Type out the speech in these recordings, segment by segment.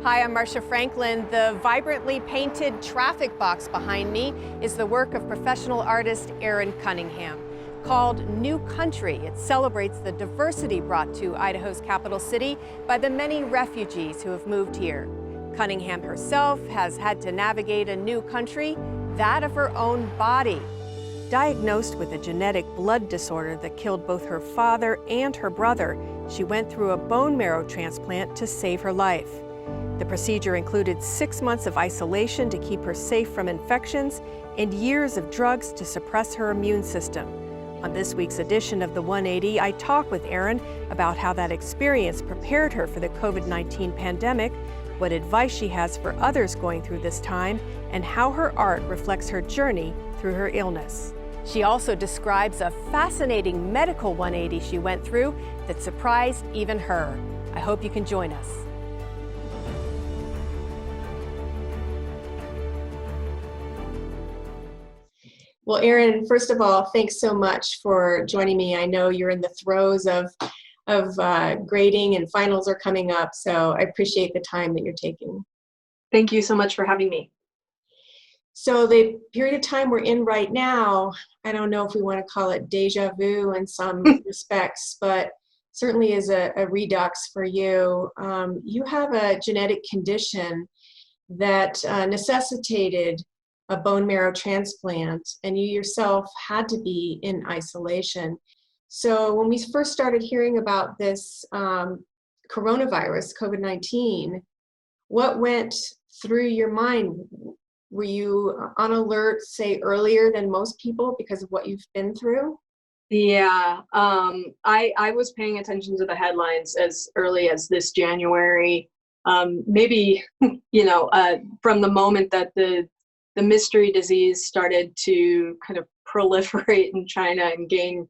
Hi, I'm Marcia Franklin. The vibrantly painted traffic box behind me is the work of professional artist Erin Cunningham. Called New Country, it celebrates the diversity brought to Idaho's capital city by the many refugees who have moved here. Cunningham herself has had to navigate a new country, that of her own body. Diagnosed with a genetic blood disorder that killed both her father and her brother, she went through a bone marrow transplant to save her life. The procedure included 6 months of isolation to keep her safe from infections and years of drugs to suppress her immune system. On this week's edition of The 180, I talk with Erin about how that experience prepared her for the COVID-19 pandemic, what advice she has for others going through this time, and how her art reflects her journey through her illness. She also describes a fascinating medical 180 she went through that surprised even her. I hope you can join us. Well, Erin, first of all, thanks so much for joining me. I know you're in the throes of grading and finals are coming up, so I appreciate the time that you're taking. Thank you so much for having me. So the period of time we're in right now, I don't know if we want to call it deja vu in some respects, but certainly is a redux for you. You have a genetic condition that necessitated a bone marrow transplant, and you yourself had to be in isolation. So when we first started hearing about this coronavirus, COVID-19, what went through your mind? Were you on alert, say, earlier than most people because of what you've been through? Yeah, I was paying attention to the headlines as early as this January. Maybe, from the moment that the mystery disease started to kind of proliferate in China and gain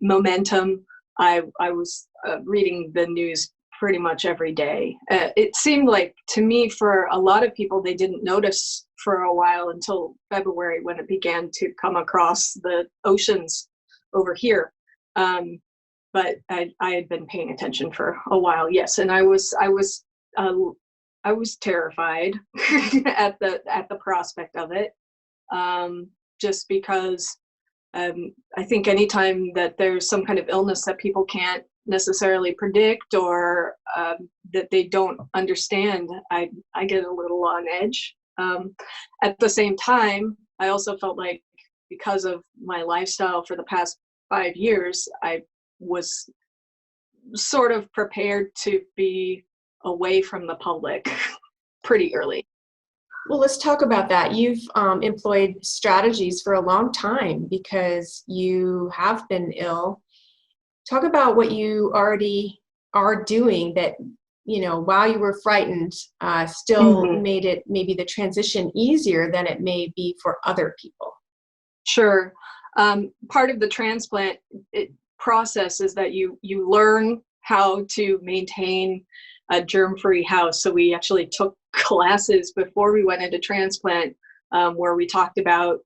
momentum, I was reading the news pretty much every day. It seemed like, to me, for a lot of people, they didn't notice for a while until February when it began to come across the oceans over here. But I had been paying attention for a while, yes, and I was terrified at the prospect of it, just because I think anytime that there's some kind of illness that people can't necessarily predict or that they don't understand, I get a little on edge. At the same time, I also felt like, because of my lifestyle for the past 5 years, I was sort of prepared to be away from the public pretty early. Well, let's talk about that. You've employed strategies for a long time because you have been ill. Talk about what you already are doing that, while you were frightened, still made it maybe the transition easier than it may be for other people. Sure. Part of the transplant process is that you learn how to maintain a germ-free house. So we actually took classes before we went into transplant where we talked about,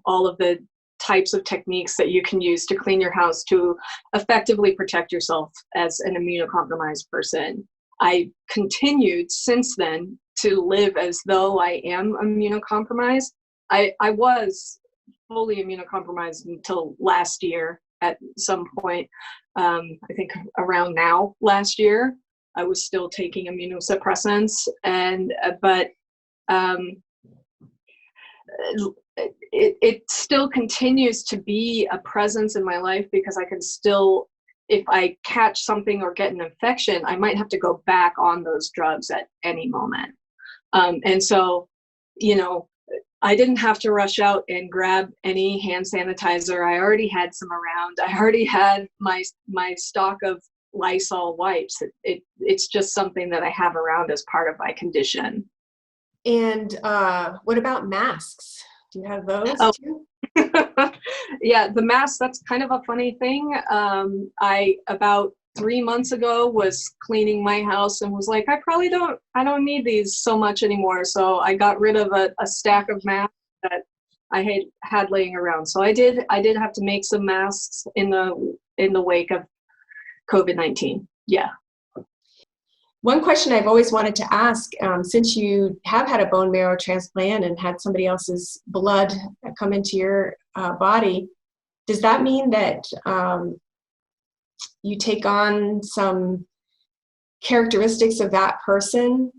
all of the types of techniques that you can use to clean your house to effectively protect yourself as an immunocompromised person. I continued since then to live as though I am immunocompromised. I was fully immunocompromised until last year at some point. I think around now last year, I was still taking immunosuppressants, but it still continues to be a presence in my life because I can still, if I catch something or get an infection, I might have to go back on those drugs at any moment. And so, I didn't have to rush out and grab any hand sanitizer. I already had some around. I already had my stock of Lysol wipes. It's just something that I have around as part of my condition. And what about masks? Do you have those too? Yeah, the mask, that's kind of a funny thing. I, about 3 months ago, was cleaning my house and was like, I don't need these so much anymore. So I got rid of a stack of masks that I had laying around. So I did have to make some masks in the wake of COVID-19. Yeah. One question I've always wanted to ask, since you have had a bone marrow transplant and had somebody else's blood come into your body, does that mean that you take on some characteristics of that person,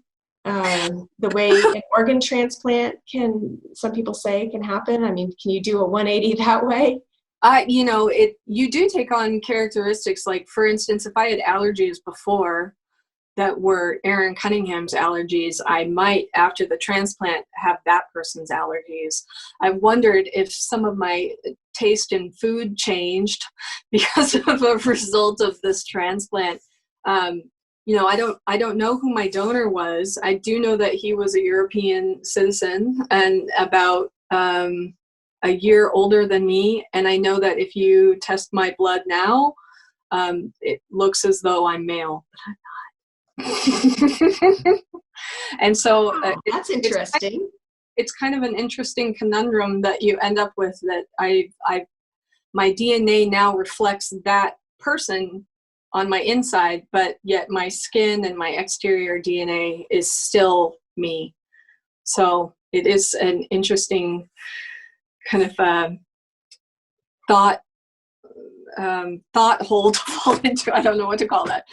the way an organ transplant some people say can happen? I mean, can you do a 180 that way? You do take on characteristics. Like, for instance, if I had allergies before that were Erin Cunningham's allergies, I might, after the transplant, have that person's allergies. I've wondered if some of my taste in food changed because of a result of this transplant. I don't know who my donor was. I do know that he was a European citizen and about a year older than me. And I know that if you test my blood now, it looks as though I'm male, but I'm not. And so that's interesting. It's kind of an interesting conundrum that you end up with, that my DNA now reflects that person on my inside, but yet my skin and my exterior DNA is still me. So it is an interesting kind of thought hole to fall into. I don't know what to call that.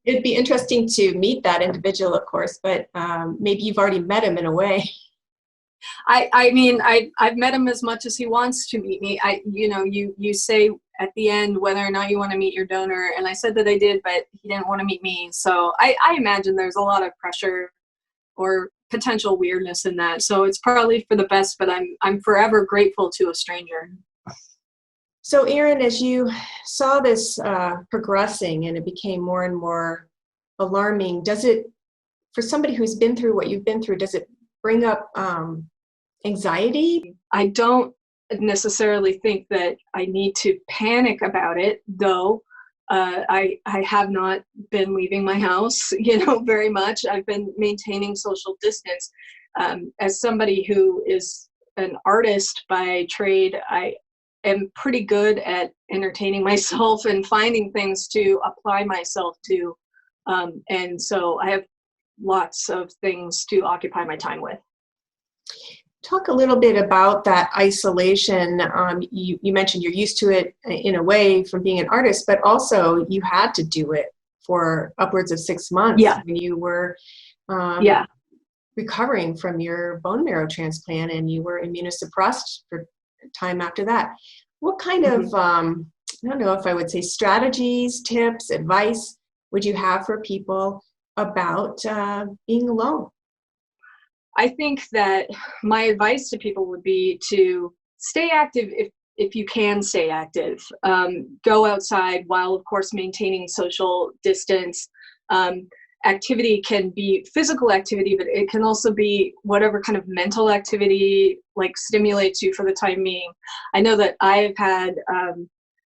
It'd be interesting to meet that individual, of course, but maybe you've already met him in a way. I mean, I've met him as much as he wants to meet me. You say at the end whether or not you want to meet your donor, and I said that I did, but he didn't want to meet me. So I imagine there's a lot of pressure or potential weirdness in that. So it's probably for the best, but I'm forever grateful to a stranger. So Erin, as you saw this progressing and it became more and more alarming, for somebody who's been through what you've been through, does it bring up anxiety? I don't necessarily think that I need to panic about it, though. I have not been leaving my house, very much. I've been maintaining social distance. As somebody who is an artist by trade, I am pretty good at entertaining myself and finding things to apply myself to. And so I have lots of things to occupy my time with. Talk a little bit about that isolation. You mentioned you're used to it in a way from being an artist, but also you had to do it for upwards of 6 months when you were recovering from your bone marrow transplant, and you were immunosuppressed for time after that. What kind of, I don't know if I would say strategies, tips, advice would you have for people about being alone? I think that my advice to people would be to stay active if you can stay active. Go outside while, of course, maintaining social distance. Activity can be physical activity, but it can also be whatever kind of mental activity like stimulates you for the time being. I know that I've had,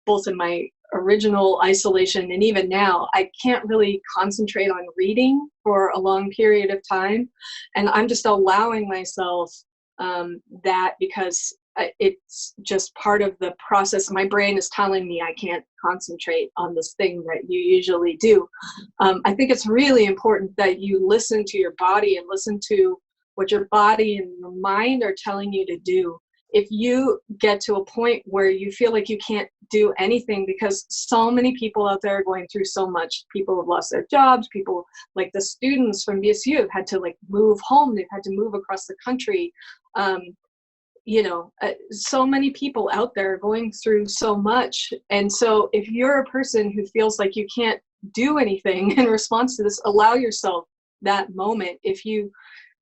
both in my original isolation and even now, I can't really concentrate on reading for a long period of time. And I'm just allowing myself that because it's just part of the process. My brain is telling me I can't concentrate on this thing that you usually do. I think it's really important that you listen to your body and listen to what your body and your mind are telling you to do. If you get to a point where you feel like you can't do anything, because so many people out there are going through so much. People have lost their jobs. People, like the students from BSU, have had to move home. They've had to move across the country. So many people out there are going through so much. And so if you're a person who feels like you can't do anything in response to this, allow yourself that moment. If you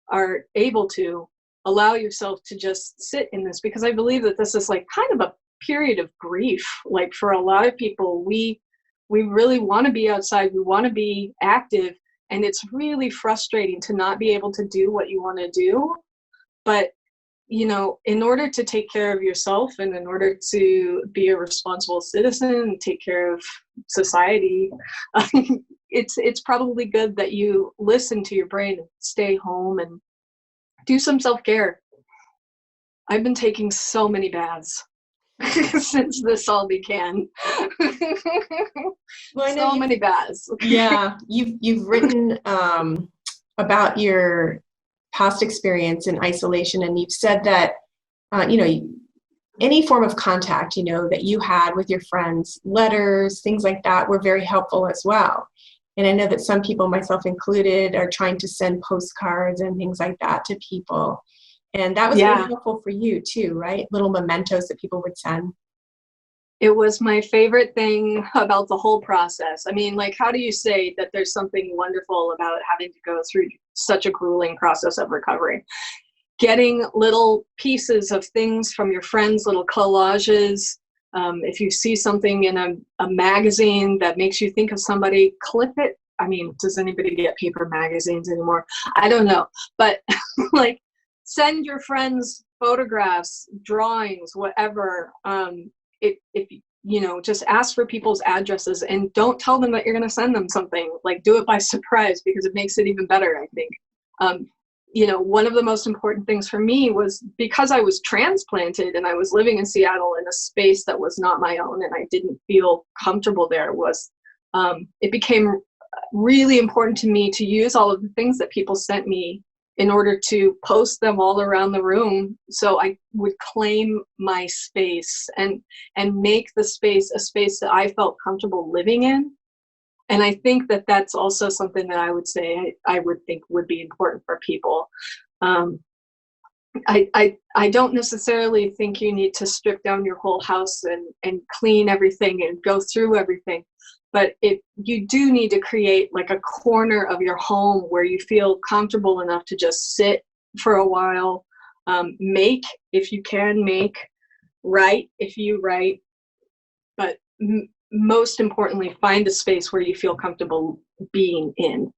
are able to, allow yourself to just sit in this, because I believe that this is kind of a period of grief. For a lot of people, we really want to be outside, we want to be active, and it's really frustrating to not be able to do what you want to do. But in order to take care of yourself and in order to be a responsible citizen and take care of society, it's probably good that you listen to your brain and stay home and do some self-care. I've been taking so many baths. since this all began. Well, I know So many baths. yeah, you've written about your past experience in isolation, and you've said that any form of contact that you had with your friends, letters, things like that, were very helpful as well. And I know that some people, myself included, are trying to send postcards and things like that to people. And that was very helpful for you too, right? Little mementos that people would send. It was my favorite thing about the whole process. I mean, like, how do you say that there's something wonderful about having to go through such a grueling process of recovery? Getting little pieces of things from your friends, little collages. If you see something in a magazine that makes you think of somebody, clip it. I mean, does anybody get paper magazines anymore? I don't know. But like, send your friends photographs, drawings, whatever. If just ask for people's addresses and don't tell them that you're going to send them something. Like, do it by surprise, because it makes it even better, I think. One of the most important things for me was, because I was transplanted and I was living in Seattle in a space that was not my own and I didn't feel comfortable there, it became really important to me to use all of the things that people sent me in order to post them all around the room, so I would claim my space and make the space a space that I felt comfortable living in. And I think that that's also something that I would say I would think would be important for people. I don't necessarily think you need to strip down your whole house and clean everything and go through everything. But you do need to create like a corner of your home where you feel comfortable enough to just sit for a while, make, if you can make, write, if you write, but most importantly, find a space where you feel comfortable being in.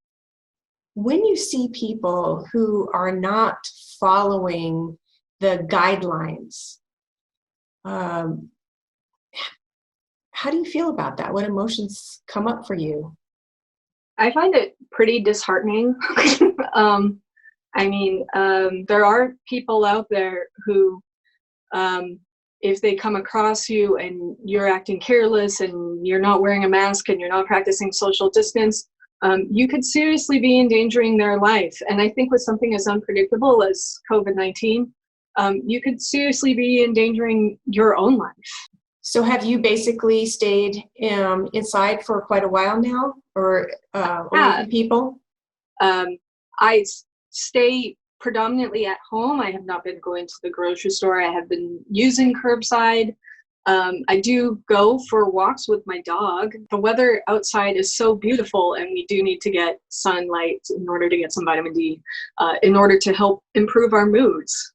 When you see people who are not following the guidelines, how do you feel about that? What emotions come up for you? I find it pretty disheartening. There are people out there who, if they come across you and you're acting careless and you're not wearing a mask and you're not practicing social distance, you could seriously be endangering their life. And I think with something as unpredictable as COVID-19, you could seriously be endangering your own life. So have you basically stayed inside for quite a while now, or away from people? I stay predominantly at home. I have not been going to the grocery store. I have been using curbside. I do go for walks with my dog. The weather outside is so beautiful, and we do need to get sunlight in order to get some vitamin D, in order to help improve our moods.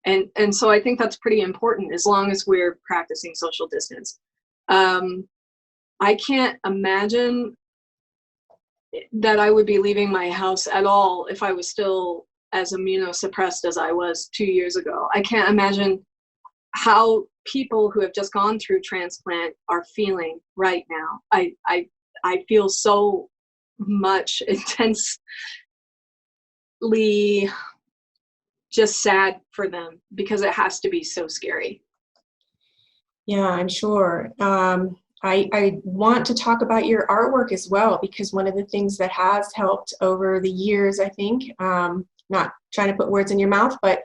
And so I think that's pretty important, as long as we're practicing social distance. I can't imagine that I would be leaving my house at all if I was still as immunosuppressed as I was 2 years ago. I can't imagine how people who have just gone through transplant are feeling right now. I feel so much intensely just sad for them, because it has to be so scary. Yeah, I'm sure. I want to talk about your artwork as well, because one of the things that has helped over the years, I think, not trying to put words in your mouth, but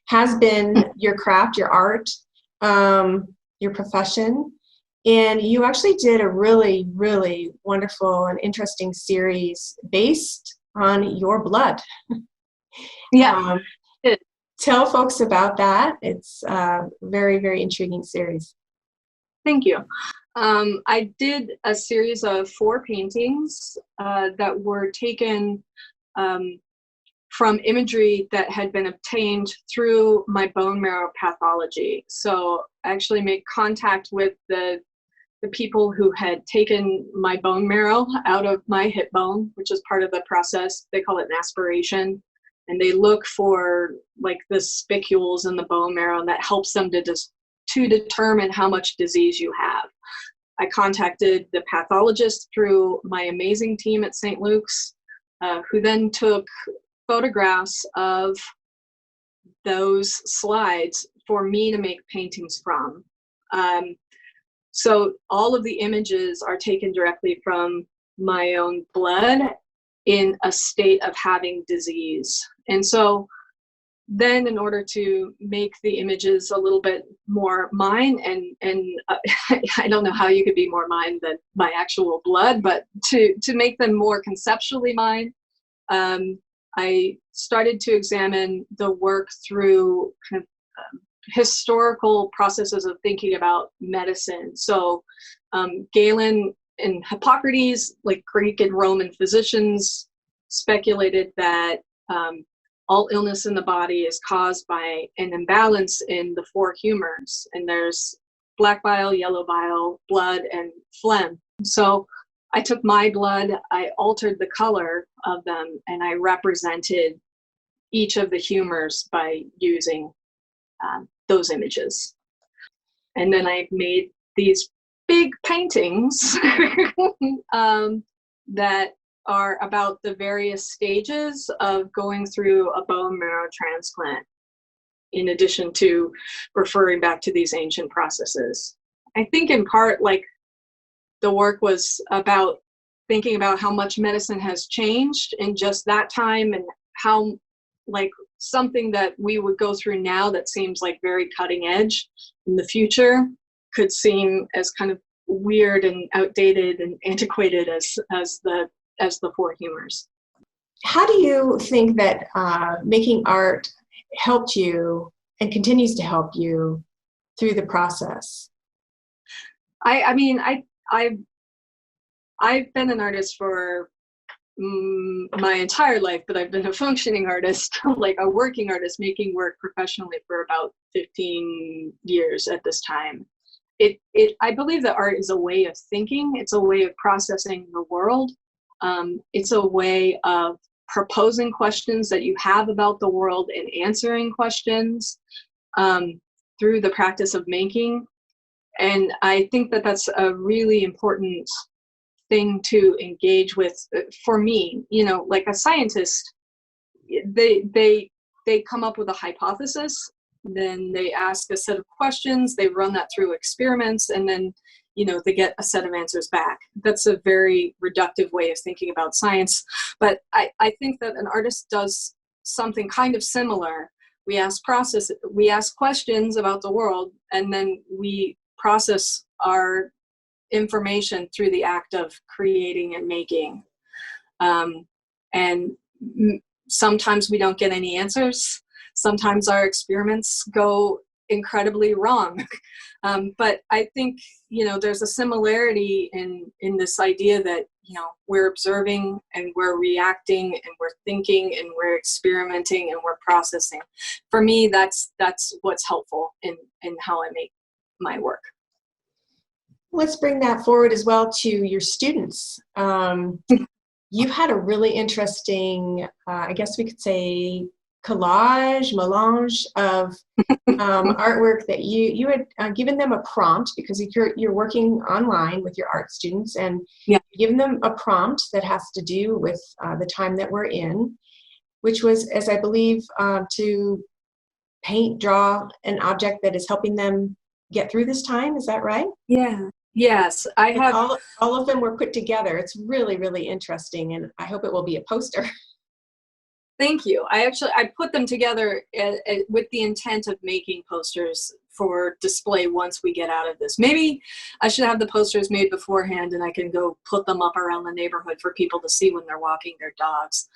has been your craft, your art, your profession. And you actually did a really, really wonderful and interesting series based on your blood. Yeah. Tell folks about that. It's a very, very intriguing series. Thank you. I did a series of 4 paintings that were taken from imagery that had been obtained through my bone marrow pathology. So I actually made contact with the people who had taken my bone marrow out of my hip bone, which is part of the process. They call it an aspiration. And they look for like the spicules in the bone marrow, and that helps them to determine how much disease you have. I contacted the pathologist through my amazing team at St. Luke's, who then took photographs of those slides for me to make paintings from. So all of the images are taken directly from my own blood in a state of having disease. And so then in order to make the images a little bit more mine, and I don't know how you could be more mine than my actual blood, but to make them more conceptually mine, I started to examine the work through kind of historical processes of thinking about medicine. So Galen and Hippocrates, like Greek and Roman physicians, speculated that all illness in the body is caused by an imbalance in the four humors. And there's black bile, yellow bile, blood, and phlegm. So I took my blood, I altered the color of them, and I represented each of the humors by using those images. And then I made these big paintings that are about the various stages of going through a bone marrow transplant, in addition to referring back to these ancient processes. I think in part, like, the work was about thinking about how much medicine has changed in just that time, and how, like, something that we would go through now that seems like very cutting edge in the future could seem as kind of weird and outdated and antiquated as the four humors. How do you think that making art helped you and continues to help you through the process? I mean, I've been an artist for my entire life, but I've been a functioning artist, like a working artist, making work professionally for about 15 years at this time. I believe that art is a way of thinking. It's a way of processing the world. It's a way of proposing questions that you have about the world and answering questions through the practice of making. And I think that that's a really important thing to engage with for me. You know, like a scientist, they come up with a hypothesis, then they ask a set of questions, they run that through experiments, and then, you know, they get a set of answers back. That's a very reductive way of thinking about science. But I think that an artist does something kind of similar. We ask questions about the world, and then we process our information through the act of creating and making. And sometimes we don't get any answers. Sometimes our experiments go incredibly wrong. But I think, you know, there's a similarity in this idea that, you know, we're observing and we're reacting and we're thinking and we're experimenting and we're processing. For me, that's what's helpful in how I make my work. Let's bring that forward as well to your students. You've had a really interesting, I guess we could say, melange of artwork that you had given them a prompt, because you're working online with your art students, and yeah, you've given them a prompt that has to do with the time that we're in, which was, as I believe, to paint, draw an object that is helping them get through this time. Is that right? Yeah. Yes, I have. All of them were put together. It's really, really interesting, and I hope it will be a poster. Thank you. I put them together with the intent of making posters for display once we get out of this. Maybe I should have the posters made beforehand, and I can go put them up around the neighborhood for people to see when they're walking their dogs.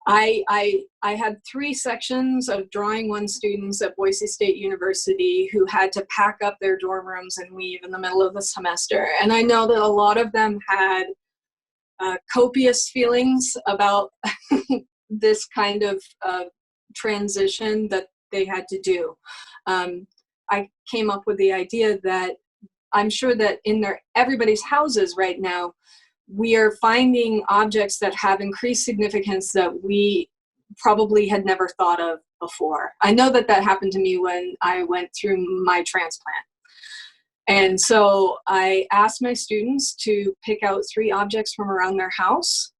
I had 3 sections of Drawing 1 students at Boise State University who had to pack up their dorm rooms and leave in the middle of the semester. And I know that a lot of them had copious feelings about this kind of transition that they had to do. I came up with the idea that I'm sure that in everybody's houses right now, we are finding objects that have increased significance that we probably had never thought of before. I know that happened to me when I went through my transplant. And so I asked my students to pick out 3 objects from around their house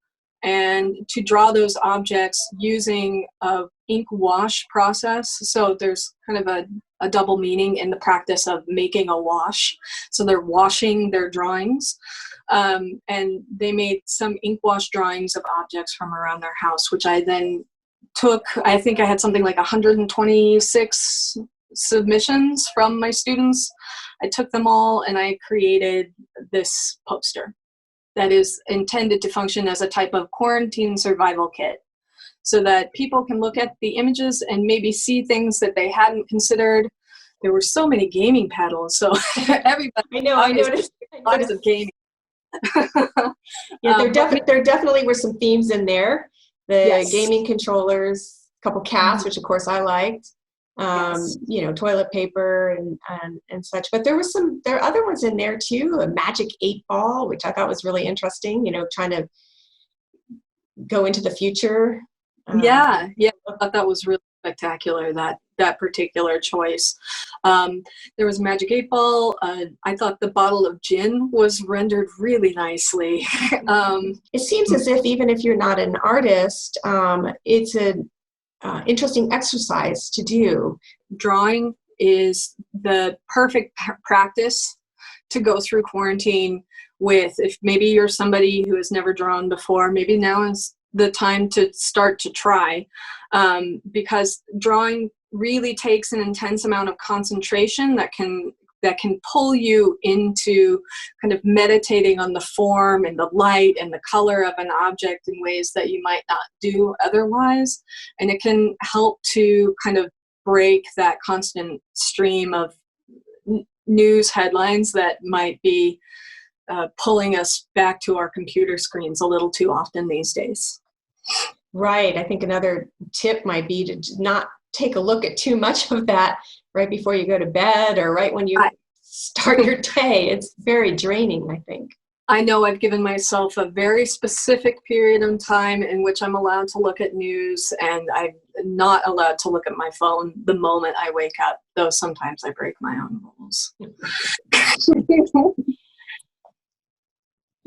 and to draw those objects using a ink wash process. So there's kind of a double meaning in the practice of making a wash. So they're washing their drawings. And they made some ink wash drawings of objects from around their house, which I then took. I think I had something like 126 submissions from my students. I took them all and I created this poster that is intended to function as a type of quarantine survival kit, so that people can look at the images and maybe see things that they hadn't considered. There were so many gaming paddles, so everybody. I noticed. Lots of gaming. Yeah, there definitely were some themes in there. The Yes. gaming controllers, a couple cats, which of course I liked. Yes. Toilet paper and such. But there are other ones in there too. A magic 8-ball, which I thought was really interesting. Trying to go into the future. Yeah, I thought that was really spectacular, that particular choice. There was a magic 8-ball. I thought the bottle of gin was rendered really nicely. It seems as if even if you're not an artist, it's an interesting exercise to do. Drawing is the perfect practice to go through quarantine with. If maybe you're somebody who has never drawn before, maybe now is the time to start to try, because drawing really takes an intense amount of concentration that can pull you into kind of meditating on the form and the light and the color of an object in ways that you might not do otherwise. And it can help to kind of break that constant stream of news headlines that might be pulling us back to our computer screens a little too often these days. Right. I think another tip might be to not take a look at too much of that right before you go to bed or right when you start your day. It's very draining, I think. I know I've given myself a very specific period of time in which I'm allowed to look at news, and I'm not allowed to look at my phone the moment I wake up, though sometimes I break my own rules.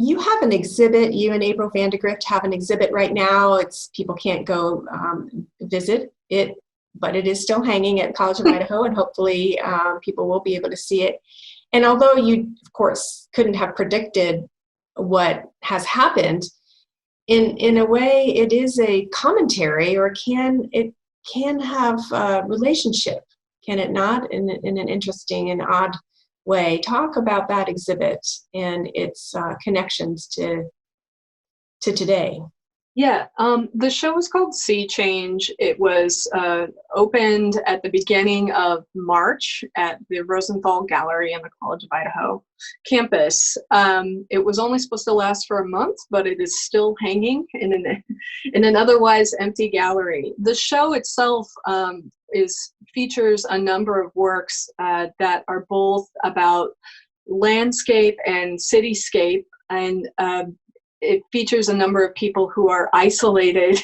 You have an exhibit, you and April Vandergrift have an exhibit right now. People can't go visit it, but it is still hanging at College of Idaho, and hopefully people will be able to see it. And although you, of course, couldn't have predicted what has happened, in a way it is a commentary, or it can have a relationship, can it not, in an interesting and odd way. Talk about that exhibit and its connections to today. Yeah, the show is called Sea Change. It was opened at the beginning of March at the Rosenthal Gallery on the College of Idaho campus. It was only supposed to last for a month, but it is still hanging in an otherwise empty gallery. The show itself features a number of works that are both about landscape and cityscape, and it features a number of people who are isolated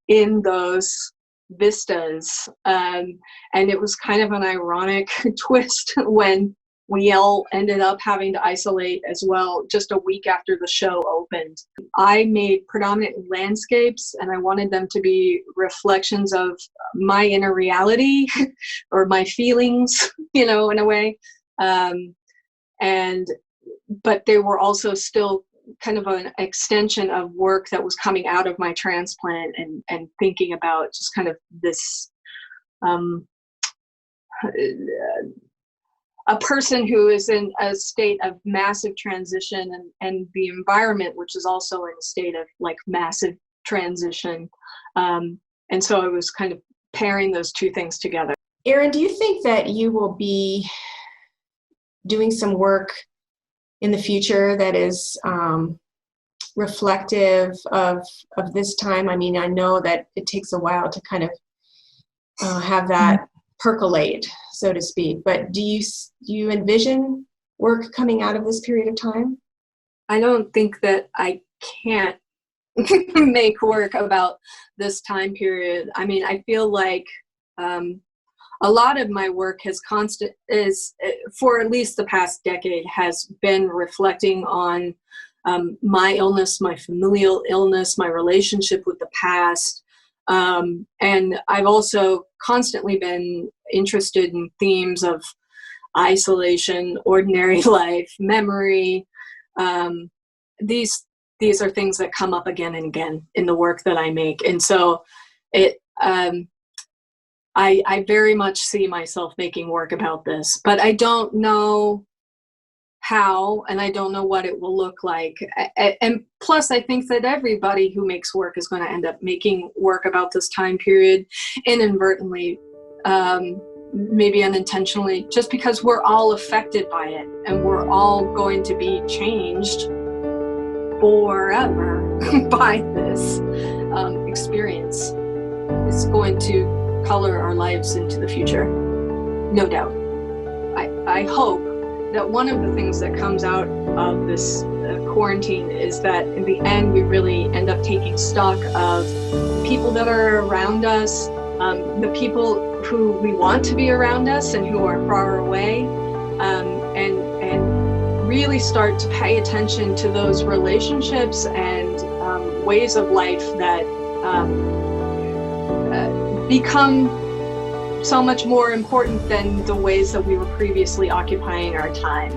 in those vistas. And it was kind of an ironic twist when we all ended up having to isolate as well, just a week after the show opened. I made predominant landscapes, and I wanted them to be reflections of my inner reality or my feelings, in a way. But they were also still kind of an extension of work that was coming out of my transplant, and thinking about just kind of this a person who is in a state of massive transition, and the environment, which is also in a state of like massive transition. And so I was kind of pairing those two things together. Erin, do you think that you will be doing some work in the future that is reflective of this time? I mean, I know that it takes a while to kind of have that percolate, so to speak, but do you envision work coming out of this period of time? I don't think that I can't make work about this time period. I mean, I feel like a lot of my work for at least the past decade, has been reflecting on my illness, my familial illness, my relationship with the past, And I've also constantly been interested in themes of isolation, ordinary life, memory. These are things that come up again and again in the work that I make. And so I very much see myself making work about this, but I don't know how, and I don't know what it will look like. And plus, I think that everybody who makes work is going to end up making work about this time period inadvertently, maybe unintentionally, just because we're all affected by it, and we're all going to be changed forever by this experience. It's going to color our lives into the future, no doubt. I hope that one of the things that comes out of this quarantine is that in the end we really end up taking stock of people that are around us, the people who we want to be around us and who are far away, and really start to pay attention to those relationships and ways of life that become so much more important than the ways that we were previously occupying our time.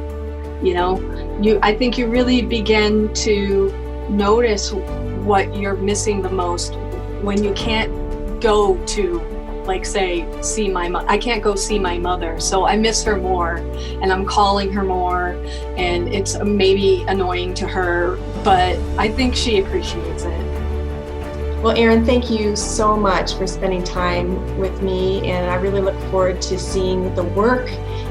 You know, I think you really begin to notice what you're missing the most when you can't go to, like, say, see my mother. I can't go see my mother, so I miss her more, and I'm calling her more, and it's maybe annoying to her, but I think she appreciates it. Well, Erin, thank you so much for spending time with me, and I really look forward to seeing the work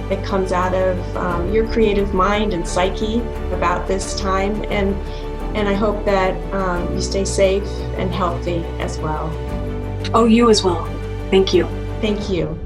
that comes out of your creative mind and psyche about this time, and I hope that you stay safe and healthy as well. Oh, you as well. Thank you. Thank you.